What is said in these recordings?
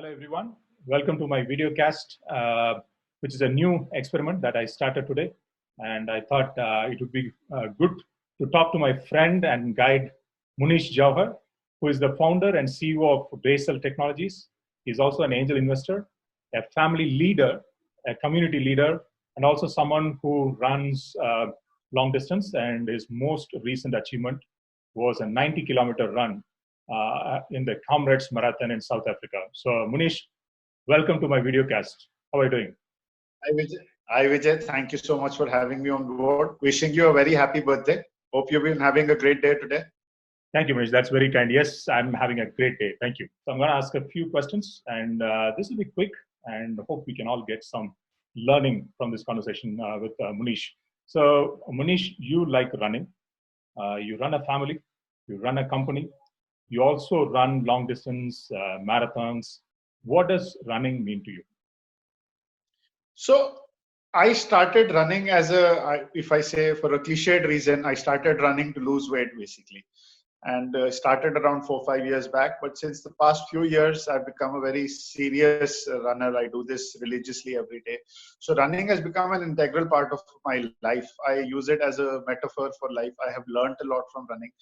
Hello, everyone. Welcome to my Videocast, which is a new experiment that I started today. And I thought it would be good to talk to my friend and guide, Munish Jauhar, who is the founder and CEO of Graycell Technologies. He's also an angel investor, a family leader, a community leader, and also someone who runs long distance. And his most recent achievement was a 90-kilometer run in the Comrades Marathon in South Africa. So, Munish, welcome to my videocast. How are you doing? Hi, Vijay. Hi, Vijay. Thank you so much for having me on board. Wishing you a very happy birthday. Hope you've been having a great day today. Thank you, Munish. That's very kind. Yes, I'm having a great day. Thank you. So I'm going to ask a few questions, and this will be quick, and hope we can all get some learning from this conversation with Munish. So, Munish, you like running. You run a family. You run a company. You also run long distance marathons. What does running mean to you? So I started running if I say for a cliched reason, I started running to lose weight basically. And started around 4-5 years back. But since the past few years, I've become a very serious runner. I do this religiously every day. So running has become an integral part of my life. I use it as a metaphor for life. I have learned a lot from running.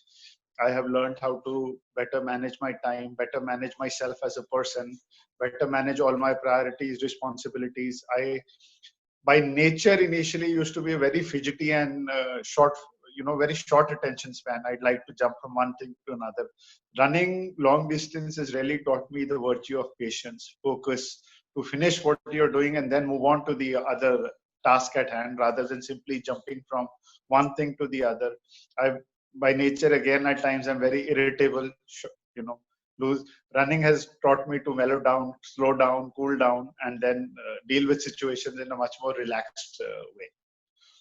I have learned how to better manage my time, better manage myself as a person, better manage all my priorities, responsibilities. I, by nature, initially used to be a very fidgety and very short attention span. I'd like to jump from one thing to another. Running long distance has really taught me the virtue of patience, focus, to finish what you're doing and then move on to the other task at hand rather than simply jumping from one thing to the other. By nature, again, at times I'm very irritable. Running has taught me to mellow down, slow down, cool down, and then deal with situations in a much more relaxed way.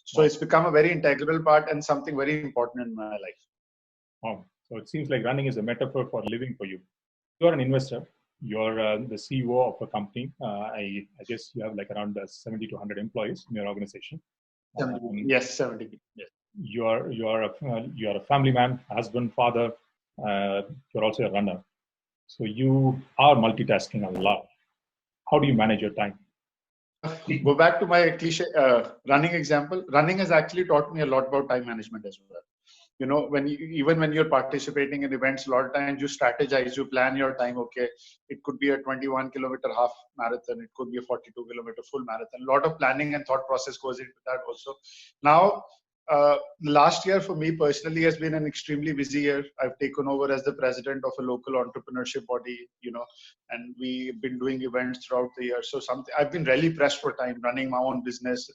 So it's become a very integral part and something very important in my life. Oh, so it seems like running is a metaphor for living for you. You're an investor. You're the CEO of a company. I guess you have like around 70 to 100 employees in your organization. 70. Yes, 70. Yes. You're a family man, husband, father. You're also a runner. So you are multitasking a lot. How do you manage your time? Go back to my cliche running example. Running has actually taught me a lot about time management as well. You know, even when you're participating in events, a lot of times you strategize, you plan your time. Okay, it could be a 21-kilometer half marathon, it could be a 42-kilometer full marathon. A lot of planning and thought process goes into that also. Now, last year for me personally has been an extremely busy year. I've taken over as the president of a local entrepreneurship body, and we've been doing events throughout the year. So I've been really pressed for time, running my own business,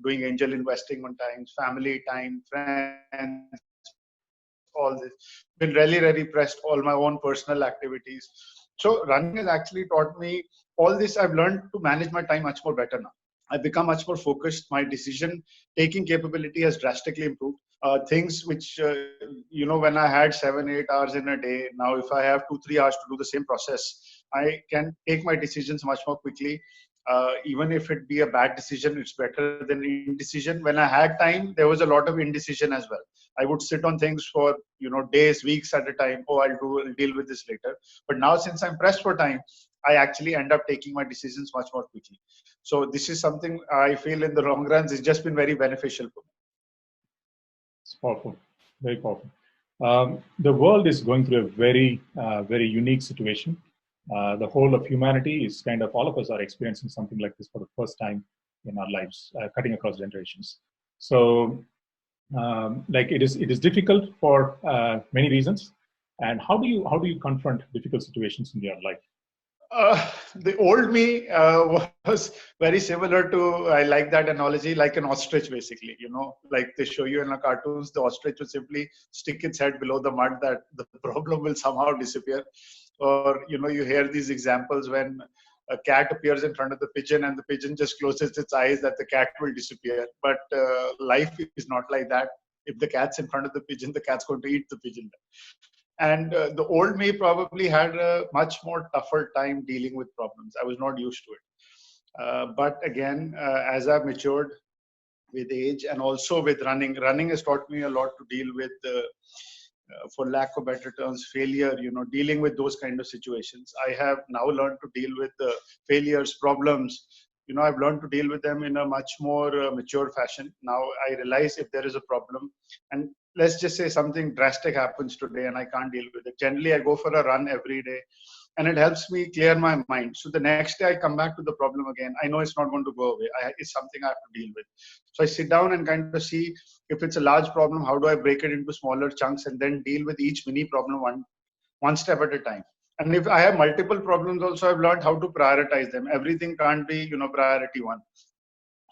doing angel investing on time, family time, friends, all this. Been really, really pressed, all my own personal activities. So running has actually taught me all this. I've learned to manage my time much more better now. I've become much more focused. My decision-taking capability has drastically improved. Things which, when I had 7-8 hours in a day, now if I have 2-3 hours to do the same process, I can take my decisions much more quickly. Even if it be a bad decision, it's better than indecision. When I had time, there was a lot of indecision as well. I would sit on things for days, weeks at a time. Oh, I'll deal with this later. But now, since I'm pressed for time, I actually end up taking my decisions much more quickly. So this is something I feel in the long run has just been very beneficial for me. It's powerful, very powerful. The world is going through a very, very unique situation. The whole of humanity is kind of, all of us are experiencing something like this for the first time in our lives, cutting across generations. So, it is difficult for many reasons. And how do you confront difficult situations in your life? The old me was very similar to, I like that analogy, like an ostrich basically, like they show you in the cartoons, the ostrich will simply stick its head below the mud that the problem will somehow disappear. Or, you hear these examples when a cat appears in front of the pigeon and the pigeon just closes its eyes that the cat will disappear. But life is not like that. If the cat's in front of the pigeon, the cat's going to eat the pigeon. And the old me probably had a much more tougher time dealing with problems. I was not used to it. But again, as I've matured with age and also with running has taught me a lot to deal with for lack of better terms, failure, dealing with those kind of situations. I have now learned to deal with failures, problems. I've learned to deal with them in a much more mature fashion. Now I realize if there is a problem, and let's just say something drastic happens today and I can't deal with it. Generally, I go for a run every day and it helps me clear my mind. So the next day I come back to the problem again. I know it's not going to go away. It's something I have to deal with. So I sit down and kind of see if it's a large problem, how do I break it into smaller chunks and then deal with each mini problem one step at a time. And if I have multiple problems also, I've learned how to prioritize them. Everything can't be, priority one.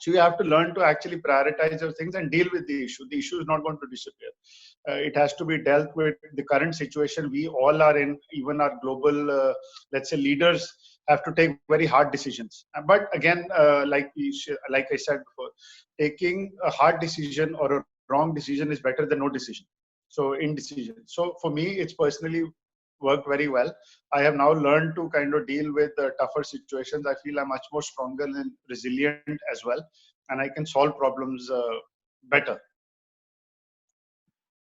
So you have to learn to actually prioritize your things and deal with the issue. The issue is not going to disappear. It has to be dealt with. The current situation we all are in, even our global, let's say, leaders have to take very hard decisions. But again, like I said before, taking a hard decision or a wrong decision is better than no decision. So indecision. So for me, it's personally worked very well. I have now learned to kind of deal with tougher situations. I feel I'm much more stronger and resilient as well, and I can solve problems better.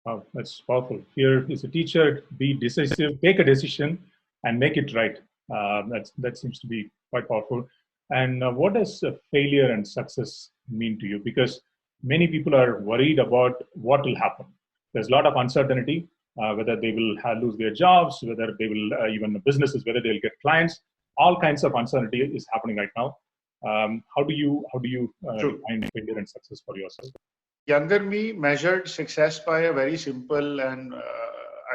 Wow, that's powerful. Here is a teacher: be decisive, take a decision, and make it right. That seems to be quite powerful. And what does failure and success mean to you? Because many people are worried about what will happen. There's a lot of uncertainty. Whether they will lose their jobs, whether they will even businesses, whether they'll get clients. All kinds of uncertainty is happening right now. How do you define failure and success for yourself? Younger me measured success by a very simple and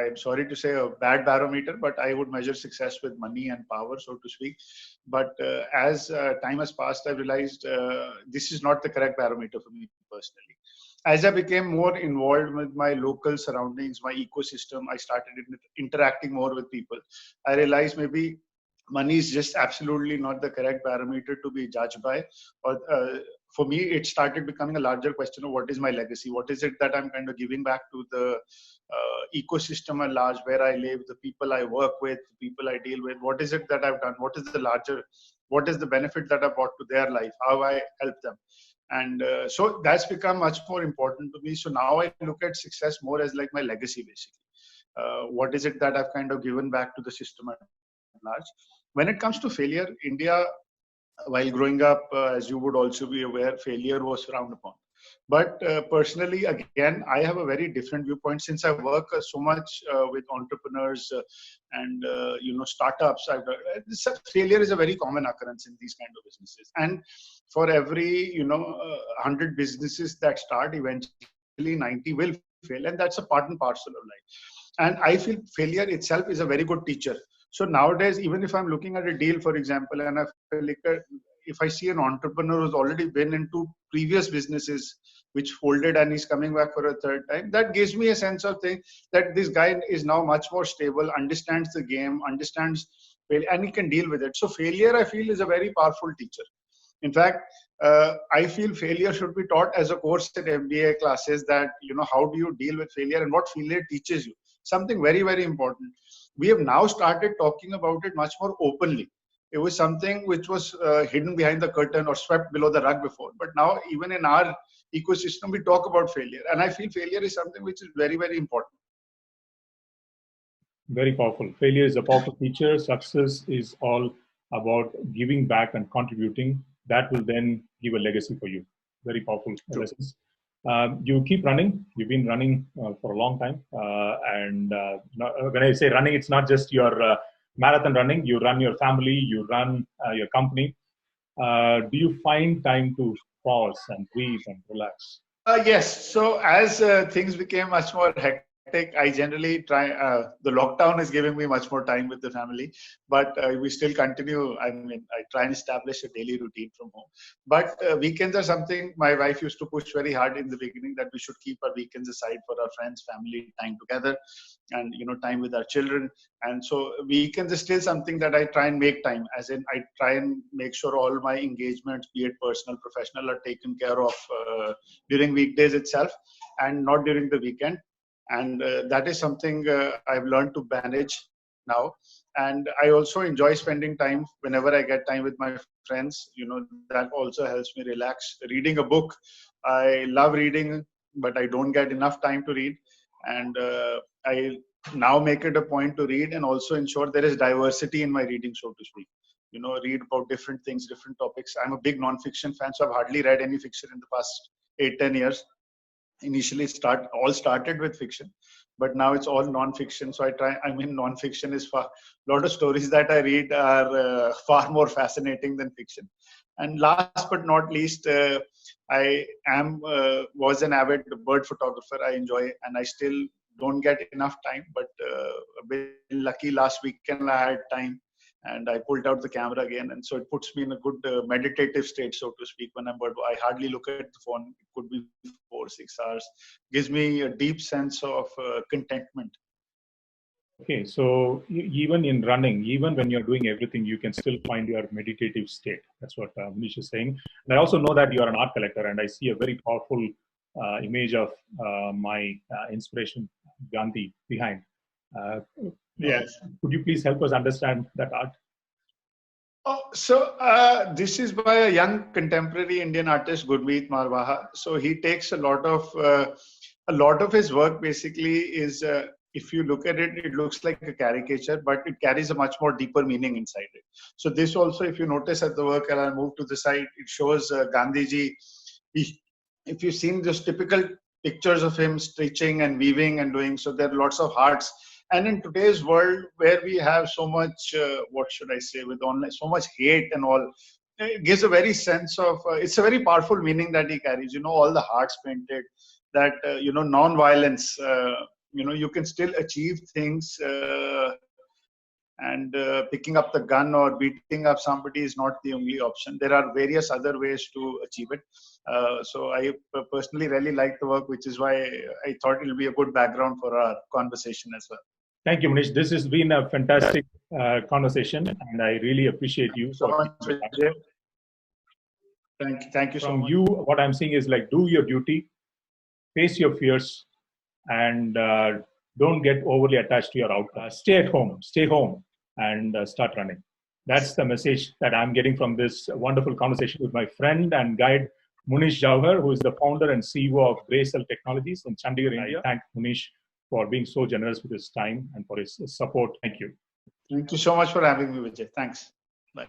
I'm sorry to say a bad barometer, but I would measure success with money and power, so to speak. But as time has passed, I realized this is not the correct barometer for me personally. As I became more involved with my local surroundings, my ecosystem, I started interacting more with people. I realized maybe money is just absolutely not the correct barometer to be judged by. Or for me, it started becoming a larger question of what is my legacy? What is it that I'm kind of giving back to the ecosystem at large, where I live, the people I work with, the people I deal with? What is it that I've done? What is the benefit that I brought to their life? How I help them? And so that's become much more important to me. So now I look at success more as like my legacy, basically. What is it that I've kind of given back to the system at large? When it comes to failure, India, while growing up, as you would also be aware, failure was frowned upon. But personally, again, I have a very different viewpoint since I work so much with entrepreneurs and startups. Failure is a very common occurrence in these kind of businesses, and for every 100 businesses that start, eventually 90 will fail, and that's a part and parcel of life. And I feel failure itself is a very good teacher. So nowadays, even if I'm looking at a deal, for example, and if I see an entrepreneur who's already been into previous businesses which folded and he's coming back for a third time, that gives me a sense of that this guy is now much more stable, understands the game, understands failure, and he can deal with it. So failure, I feel, is a very powerful teacher. In fact, I feel failure should be taught as a course in MBA classes, that, how do you deal with failure and what failure teaches you? Something very, very important. We have now started talking about it much more openly. It was something which was hidden behind the curtain or swept below the rug before. But now, even in our ecosystem, we talk about failure. And I feel failure is something which is very, very important. Very powerful. Failure is a powerful teacher. Success is all about giving back and contributing. That will then give a legacy for you. Very powerful lessons. You keep running. You've been running for a long time. When I say running, it's not just your marathon running. You run your family. You run your company. Do you find time to pause and breathe and relax? Yes. So as things became much more hectic, I generally try. The lockdown is giving me much more time with the family, but we still continue. I try and establish a daily routine from home. But weekends are something my wife used to push very hard in the beginning, that we should keep our weekends aside for our friends, family, time together, and time with our children. And so weekends is still something that I try and make time. As in, I try and make sure all my engagements, be it personal, professional, are taken care of during weekdays itself, and not during the weekend. And that is something I've learned to manage now. And I also enjoy spending time whenever I get time with my friends. That also helps me relax. Reading a book, I love reading, but I don't get enough time to read. And I now make it a point to read and also ensure there is diversity in my reading, so to speak. Read about different things, different topics. I'm a big non-fiction fan, so I've hardly read any fiction in the past 8-10 years. Initially all started with fiction, but now it's all non-fiction. So non-fiction is a lot of stories that I read are far more fascinating than fiction. And last but not least, I was an avid bird photographer. I enjoy, and I still don't get enough time, but a bit lucky last weekend I had time and I pulled out the camera again. And so it puts me in a good meditative state, so to speak. When I'm bird, I hardly look at the phone. It could be 4-6 hours. Gives me a deep sense of contentment. Okay, so even in running, even when you're doing everything, you can still find your meditative state. That's what Munish is saying. And I also know that you are an art collector, and I see a very powerful image of my inspiration, Gandhi, behind. Yes. Could you please help us understand that art? So this is by a young contemporary Indian artist, Gurmeet Marwaha. So he takes a lot of his work basically is, if you look at it, it looks like a caricature, but it carries a much more deeper meaning inside it. So this also, if you notice at the work, and I'll move to the side, it shows Gandhiji. If you've seen those typical pictures of him stitching and weaving and doing, so there are lots of hearts. And in today's world, where we have so much, what should I say, with online, so much hate and all, it gives a very sense of, it's a very powerful meaning that he carries, all the hearts painted, that, non-violence, you can still achieve things, and picking up the gun or beating up somebody is not the only option. There are various other ways to achieve it. So I personally really like the work, which is why I thought it'll be a good background for our conversation as well. Thank you, Munish. This has been a fantastic conversation, and I really appreciate you. So much, Vijay. Thank you so much. From you, what I'm saying is like, do your duty, face your fears, and don't get overly attached to your outcome. Stay home, and start running. That's the message that I'm getting from this wonderful conversation with my friend and guide, Munish Jauhar, who is the founder and CEO of Graycell Technologies in Chandigarh, India. I thank Munish for being so generous with his time and for his support. Thank you. Thank you so much for having me, Vijay. Thanks. Bye.